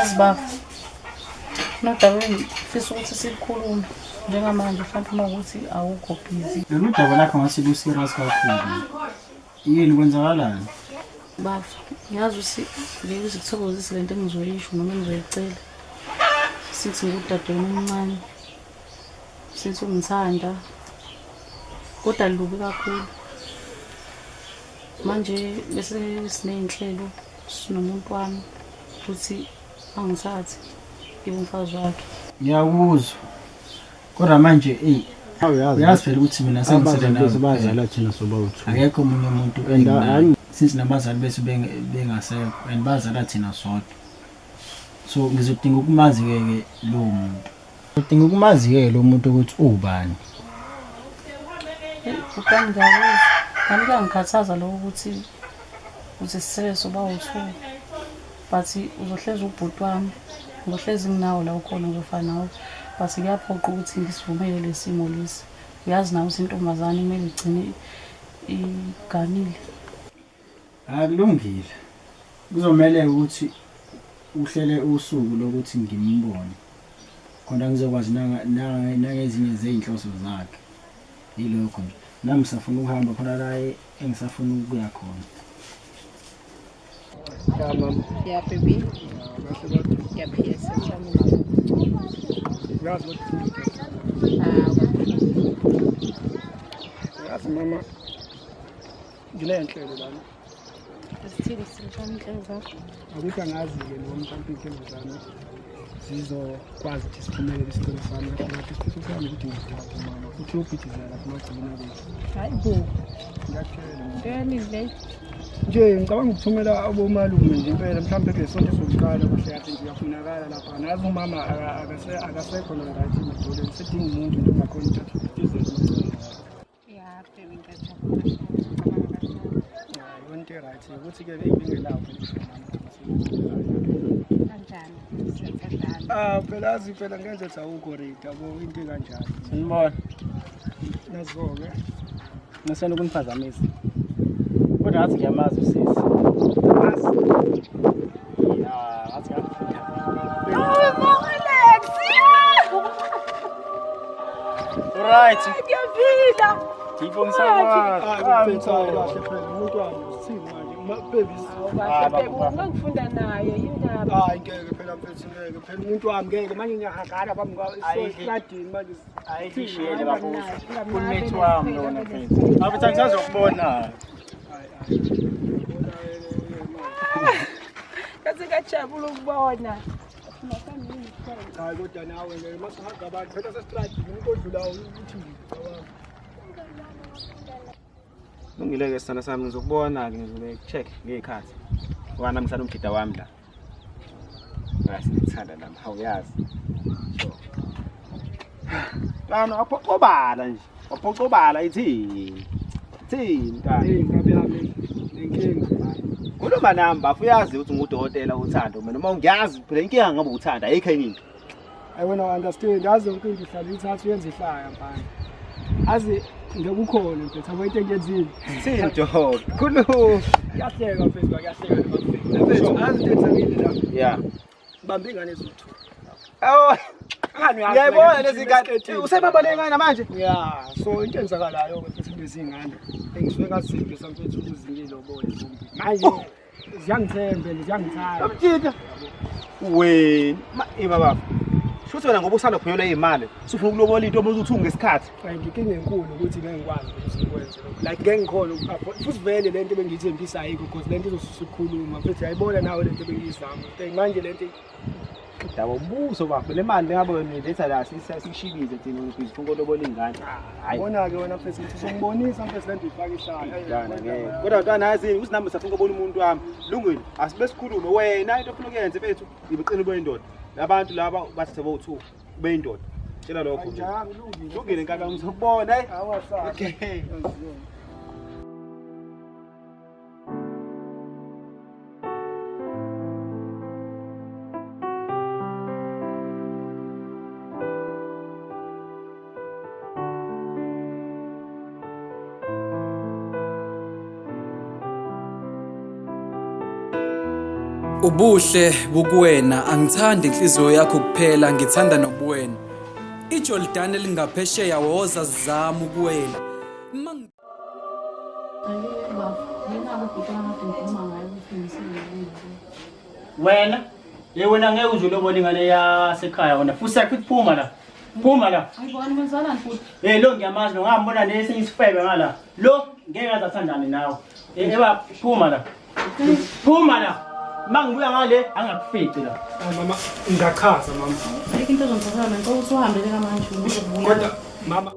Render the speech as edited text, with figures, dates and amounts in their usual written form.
Asibafu. Nodaba ngifisa ukuthi sikhulume njengamanje mhlawumbe uma ukuthi awukho busy. Lolu daba lakho ngathi lu-serious kakhulu. Yini kwenzakalani? Bafu, ngiyazi ukuthi ngeke uzikuthokozise lento engizoyisho noma engizoyicela. Sithi ngudade omncane. Sithi ungithanda. Kodwa lubi kakhulu. Manje bese siney'nhlelo sinomuntu wami ukuthi angithathe ngibe umfazi wakhe. Ngiyakuzwa. Kodwa manje uyazi phela ukuthi mina bazala thina soba-2. akekho omunye umuntu since nabazali bethu bengasekho and bazala thina sodwa. So ngizodinga ukumazi-ke lowo muntu. Ngidinga ukumazi-ke lo muntu ukuthi ubani. Ukani ngiyakuzwa. Kanti kuyangikhathaza lokho ukuthi sisele soba-2. But uzohlezi ubhuti wami. Ngizohlezi nginawo la ukhona ngizofana nawe. But kuyaphoqa ukuthi ngisivumele lesimo lesi. Uyazi nawe ukuthi intombazane kumele igcine iganile. Akulungile. Kuzomele ukuthi uhlele usuku lokuthi ngimbone. Khona ngizokwazi nangezinye zey'nhloso zakhe. Yilokho nje. Nami ngisafuna ukuhamba khona la engisafuna ukuya khona. Yeah, baby. Yeah, PS. Yazi mama, ngilenhlelo lana. Isithini simshana inhlelo zakho? Akuthi angazi-ke noma mhlawumbe iy'nhlelo zami zizokwazi ukuthi siphumelele isicelo sami. Ngathi isifiso sami ukuthi ngithathe mama. Futhi uyophithizela lapho emagcibini bethu. Hayi bo. Ngiyakutshela. Ngiyanile. Nje ngicabanga ukuthumela abomalume nje impela mhlawumbe kule sonto sokuqala kahle yathi nje uyafunakala lapha. Nazi umama akasekho la right emadolweni. Sedinga umuntu nje ongakhona ukuthatha uphithizela. Yeah, baby ngiyajabula. Yonke right ukuthi-ke bengingelawo kanjani? Phela azi phela ngenze ukuthi awukho ready yabo into kanjani. Sinibona. Nazo-ke Ngisena ukuniphazamisa. Kodwa ngathi ngiyamazi usisi. Ya, ngathi right. Ngiyavila. Tipo ngisakwazi. kahle phela umuntu wami usithini manje babies. Ungangifunda naye indaba. Hayi ngeke phela mfethu ngeke phela umuntu wami ngeke manje ngiyahagala bami ngasohladini manje ayishiyele bafowethu. Kunethu wami lona mfethu. Abathi angisazokubona. Kaze ngajabula ukubona. Hayi kodwa nawe ngeke masihamba abantu phela sesitradi umuntu odlulayo ukuthi Lungile-ke sithanda sami ngizokubona-ke ngizobe check ngey'khathi. Ngoba nami ngisana umgida wami la. Ngiyasithanda nami awuyazi. Lana waphoqobala nje. Waphoqobala ithini? Ithini mntana? ngabe yami nenkinga. Khuluma nami bafu uyazi ukuthi ngudokotela uthando mina noma ngiyazi phela inkinga ngabe uthanda ayikho enye into. I wanna understand yazi yonke into ihlala ithatha uyenze ihlaya mfana. Azi ngekukhona mfethu abo into engiyenzile. Ithini Job? Khuluma. Kuyahleka mfethu kuyahleka mfethu. Azi into engiyenzile la. Yeah. Bamba ingane ezithu. Oh. Ngiyayibona lezi ngane. Usebabaleka namanje? Yeah, so into enzakalayo mfethu lezi ngane engisuke ngaziphe samfethu ukuzinye lobole zombi. Manje ziyangithembe ziyangithanda. Amthinta. Wena baba. Shuthi wena ngoba usanda kuphunyelwa izimali, sufuna ukulobola into omuthi uthi ngesikhathi. Inkinga enkulu ukuthi ngeke ngikwazi ukuthi ngikwenze lokho. Like ngeke ngikhona futhi vele lento bengiyithembisa ayikho because lento izosukhuluma mfethu yayibona nawe lento bengiyizama. Manje lento Daba ubuso bafo le mali ngabe wena letha la sishibize thina ngifuna ukulobola ingane. Hayi. Bona-ke wena mfethu ngithi songibonisa mfethu lento ifaka ihlaya. Kodwa kanazini uthi nami safuna ukubona umuntu wami. Lungile, asibe sikhulume wena into ofuna ukuyenza mfethu, ibuqina boyindoda. Labantu laba bathathe bo2 beyindoda. Tshela lokho. Njalo Lungile nkaka ngizokubona hey. Awasasa. Okay. Ubuhle bukuwena, angithandi inhliziyo yakho kuphela, ngithanda nobuwena. IJordani elingaphesheya woza zama ukuwela. Wena wena ngeke uze ulobole ingane yasekhaya wena futhi phuma la. Phuma la. Ayibona wenzalani futhi? Lo ngiyamazi lo ngambona nesinye isifebe ngala. Lo ngeke azathandane nawe. Eba phuma la. Phuma la. Mangibuya ngale angakufici la. Mama ngiyachaza mama. Ayikho into ezongithatha manje ukuthi uhambele kamanje uzobuya. Kodwa mama